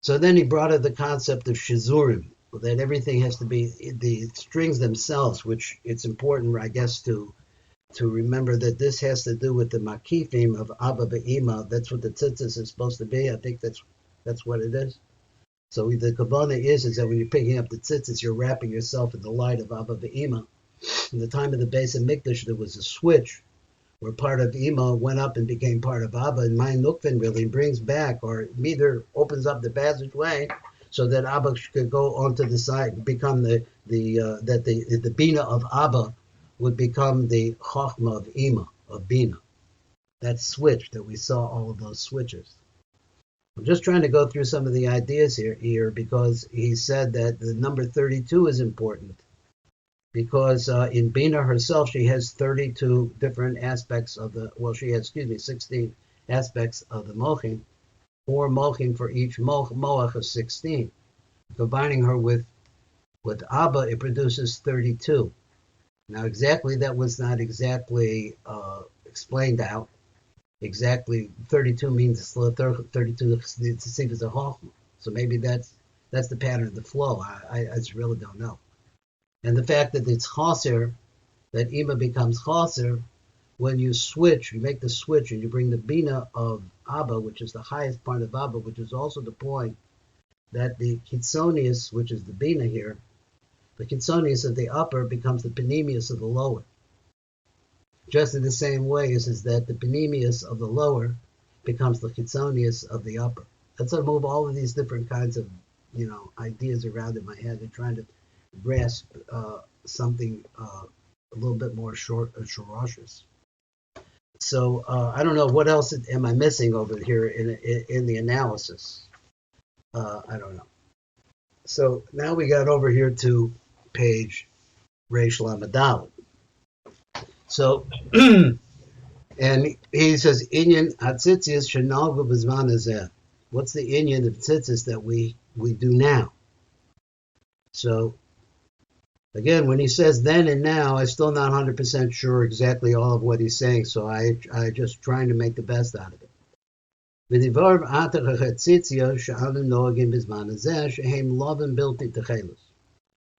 So then he brought up the concept of shizurim, that everything has to be the strings themselves, which it's important, I guess, to remember that this has to do with the makifim of Abba Be'ima. That's what the tzitzis is supposed to be. I think that's what it is. So the kavanah is that when you're picking up the tzitzis, you're wrapping yourself in the light of Abba Be'ima. In the time of the Beis Hamikdash, there was a switch where part of Ima went up and became part of Abba, and Mein Nukvin really brings back, or either opens up the passageway so that Abba could go onto the side, become the Bina of Abba would become the Chochma of Ima, of Bina. That switch that we saw, all of those switches. I'm just trying to go through some of the ideas here because he said that the number 32 is important. Because in Bina herself, she has 32 different aspects of she has, 16 aspects of the Mochim, 4 Mochim for each Moach of 16. Combining her with Abba, it produces 32. Now, exactly, that was not exactly explained out. Exactly, 32 means 32 is a Chochma. So maybe that's the pattern of the flow. I just really don't know. And the fact that it's chaser, that Ima becomes chaser, when you switch, you make the switch and you bring the Bina of Abba, which is the highest part of Abba, which is also the point that the Kitzonius, which is the Bina here, the Kitzonius of the upper becomes the Panemius of the lower. Just in the same way is that the Panemius of the lower becomes the Kitzonius of the upper. That's how I move all of these different kinds of, ideas around in my head and trying to grasp something a little bit more ferocious. So I don't know what else am I missing over here in the analysis. I don't know. So now we got over here to page Reish Lamed Daled. So and he says Inyan Hatzitzias Shenalgu B'Zman Hazeh. What's the Inyan of tzitzis that we do now? So again, when he says then and now, I'm still not 100% sure exactly all of what he's saying, so I just trying to make the best out of it. So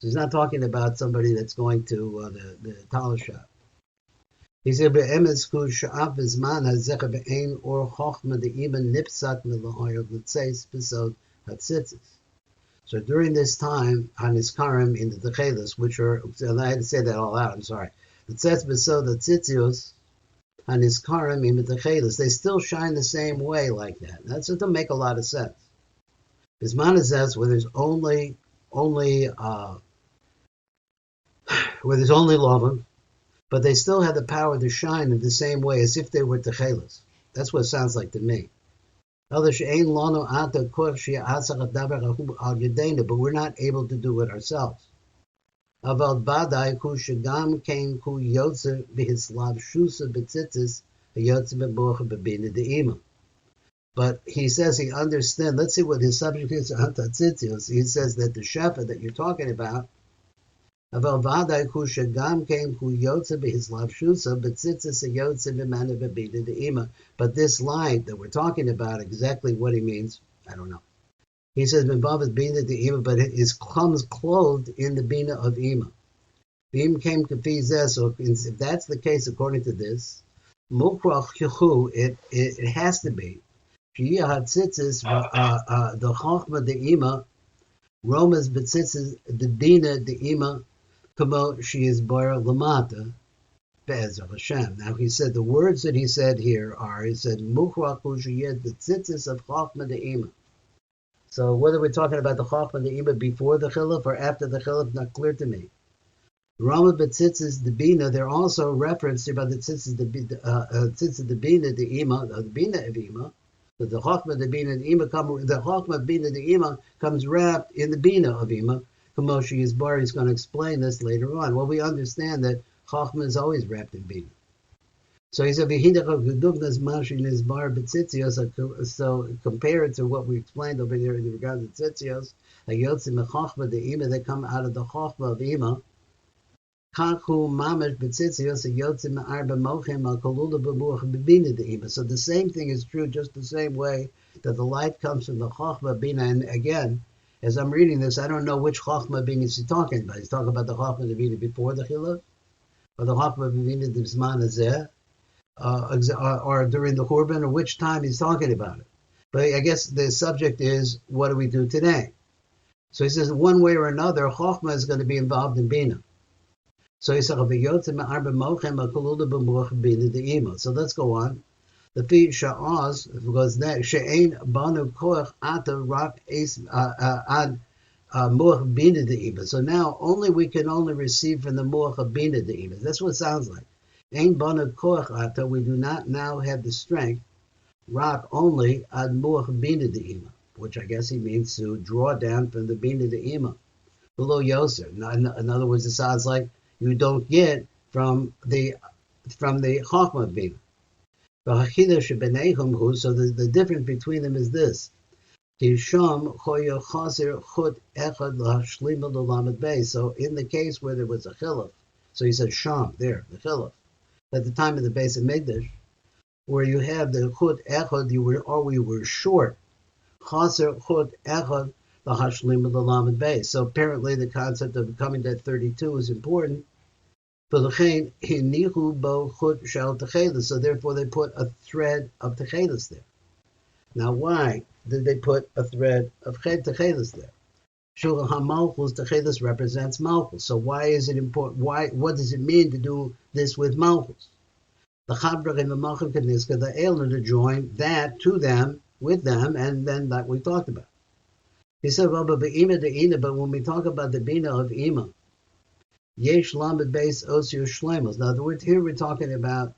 he's not talking about somebody that's going to the Talashah. He said, so during this time, Haniskarim in the Techelis, which are, and I had to say that all out, I'm sorry. The Tzitz Besod, the Tzitzios, Haniskarim in the Techelis, they still shine the same way like that. That's what doesn't make a lot of sense. Bisman says where there's only Lovim, but they still have the power to shine in the same way as if they were Techelis. That's what it sounds like to me. But we're not able to do it ourselves. But he says he understands. Let's see what his subject is. He says that the shefa that you're talking about, but this light that we're talking about, exactly what he means, I don't know. He says, but it comes clothed in the Bina of Ima. So if that's the case, according to this, it has to be. The Chochma de Ima, Roma's Betzitzis, the Bina de Ima, Kamo she is bar lamata, be'ezer Hashem. Now he said the words that he said here are, he said, Mukhrach Ushiyed Betzitzis of Chochma de Ima. So whether we're talking about the Chochma de Ima before the Chiluf or after the Chiluf, not clear to me. Rama Betzitzis the Bina, they're also referenced about the Tzitzis the Bina the Ima, the Bina of Ima. But the Chochma de Bina de Ima the Chochma Bina de Ima comes wrapped in the Bina of Ima. Kamoshi Yisbar is going to explain this later on. Well, we understand that Chochma is always wrapped in Bina. So he said, so compare it to what we explained over here in regard to Tzitzios, they come out of the Chochma of Ima, Kachu mamash b'tzitzios yotzim arba mochem al kolula b'muach b'bina de'ima. So the same thing is true, just the same way that the light comes from the chokhmah bina. And again, as I'm reading this, I don't know which chokhmah bina is he talking about. He's talking about the chokhmah bina before the chiluk, or the chokhmah bina d'zman hazeh, or during the Churban, or which time he's talking about it. But I guess the subject is, what do we do today? So he says, one way or another, chokhmah is going to be involved in bina. So he said, so let's go on. The feet sha'az, because that she'ain banu koach ata rak es ad muach bina de'ima. So now we can only receive from the muach bina de'ima. That's what it sounds like. Ain banu koach ata, we do not now have the strength, rak only ad muach bina de'ima, which I guess he means to draw down from the bina de'ima. Below yoser. In other words, it sounds like you don't get from the Chokhmah Bina. So the difference between them is this. So in the case where there was a chiluf, so he said sham there, the chiluf, at the time of the base of Mikdash, where you have the chut echad, we were short. Chaser chut echad. The hashlim of the lamed base. So apparently the concept of coming to 32 is important. So therefore they put a thread of techelis there. Now why did they put a thread of techelis there? Shulchan HaMalchus, techelis represents Malchus. So why is it important? What does it mean to do this with Malchus? The Chabrach and the Malchus Kaniska, the Elner to join that to them, with them, and then that we talked about. He said, well, but when we talk about the bina of ima, yesh lamed beis osir shlemos. Now, here we're talking about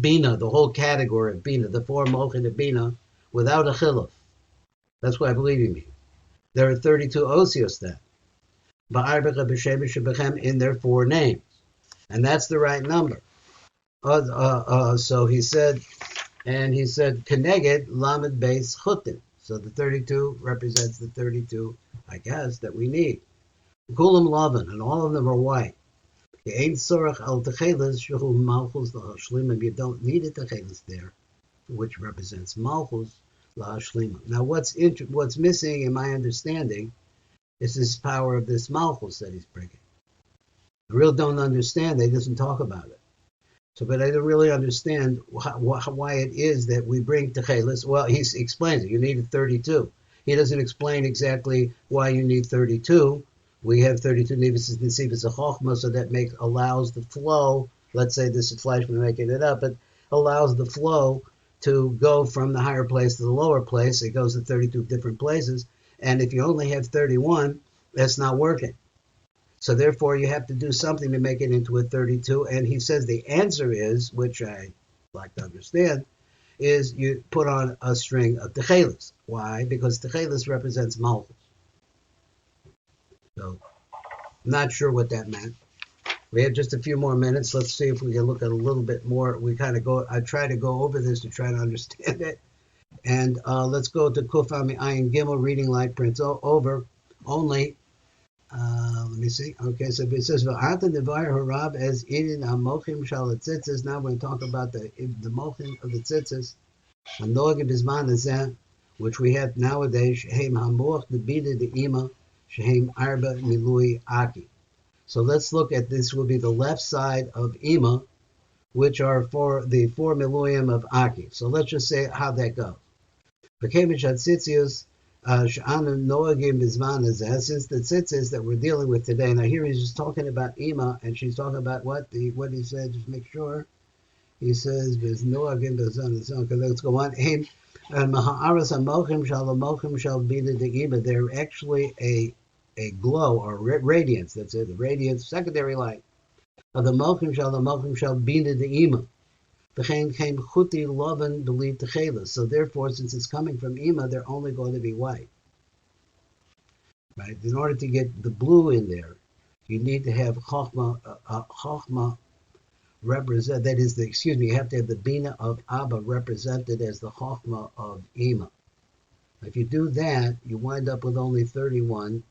bina, the whole category of bina, the four mochin of bina, without a chiluf. That's what I believe you mean. There are 32 osios then, in their four names, and that's the right number. So he said. And he said, Keneged Lamed Beis Chutin. So the 32 represents the 32, I guess, that we need. Kulam Lavan, and all of them are white. You don't need a Techelis there, which represents Malchus Lahashlima. Now what's missing in my understanding is this power of this Malchus that he's bringing. I really don't understand, they doesn't talk about it. So, but I don't really understand why it is that we bring techelis. Well, he explains it. You need 32. He doesn't explain exactly why you need 32. We have 32 nivus and nesivus a chokhmah, so that allows the flow. Let's say this is Fleischman making it up, but allows the flow to go from the higher place to the lower place. It goes to 32 different places, and if you only have 31, that's not working. So therefore, you have to do something to make it into a 32. And he says the answer is, which I like to understand, is you put on a string of techelis. Why? Because techelis represents malchus. So, I'm not sure what that meant. We have just a few more minutes. Let's see if we can look at a little bit more. I try to go over this to try to understand it. And let's go to Kufami Ayin Gimel, reading light prints over only. Let me see. Okay, so it says V'ata Nevar Harab as Inin Amochim Shal Tzitzis. Now we're going to talk about the mochim of the tzitzis, Anogim Bizman Azeh, which we have nowadays. Shehem Hamoch the Bida the Ima, Shehem Arba Milui Aki. So let's look at this. Will be the left side of Ima, which are for the 4 Miluyim of Aki. So let's just say how that goes. V'kemich Hatzitzius. Since the tzitzis that we're dealing with today, now here he's just talking about Ima, and she's talking about what he said. Just make sure he says there's no again. Okay, let's go on. They're actually a glow or radiance. That's it, the radiance, secondary light of the mochim shall bina the Ima. So therefore, since it's coming from Ima, they're only going to be white. Right? In order to get the blue in there, you need to have Chokhmah represent. That is you have to have the Bina of Abba represented as the Chokhmah of Ima. If you do that, you wind up with only 31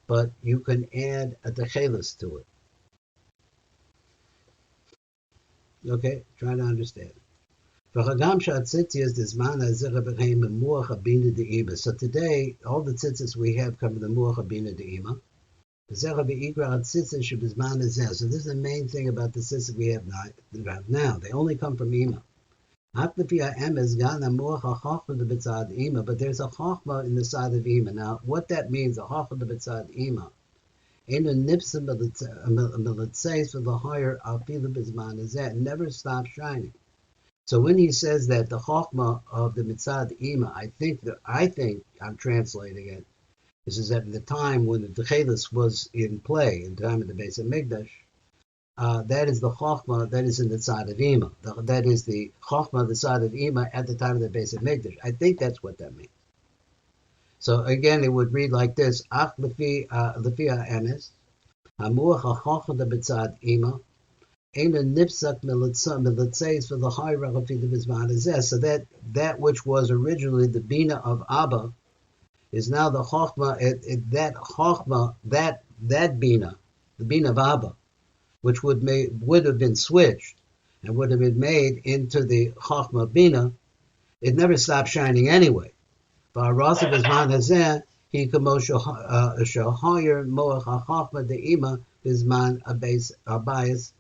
but you can add a techelis to it. Okay, try to understand. So today, all the tzitzits we have come from the muach habina de'ima. So this is the main thing about the tzitzit we have now. They only come from ima. But there's a chachma in the side of ima. Now, what that means, a chachma b'tzad ima, ain't a nipsa milatzeis for the higher afilu b'zman hazeh, never stops shining. So when he says that the chachma of the mitzad ima, I think I'm translating it. This is at the time when the techelis was in play, in the time of the Beis Hamikdash. That is the chachma that is in the tzad of ima. That is the chachma of the tzad of ima at the time of the Beis Hamikdash. I think that's what that means. So again, it would read like this: Ach lefi ha'emes, hamuach hachachma the b'tzad ima. So that which was originally the bina of Abba is now the chokhmah. That chokhmah, that bina, the bina of Abba, which would have been switched and would have been made into the chokhmah bina. It never stopped shining anyway. V'arasa b'zman hazeh he kamo shahoyer moach hachokhmah de'ima b'zman abayis.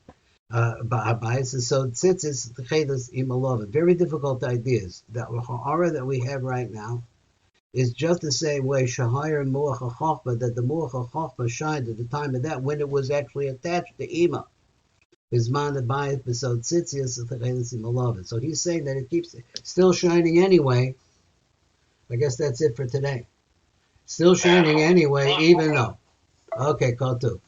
So tzitzis, techelis, imalova, very difficult ideas. That ha'ara that we have right now is just the same way shahayir muach hachachma, that the muach hachachma shined at the time of that when it was actually attached to ima. Bisman abayis b'so tzitzis techelis imalova. So he's saying that it keeps still shining anyway. I guess that's it for today. Still shining anyway, even though. Okay, Kotu.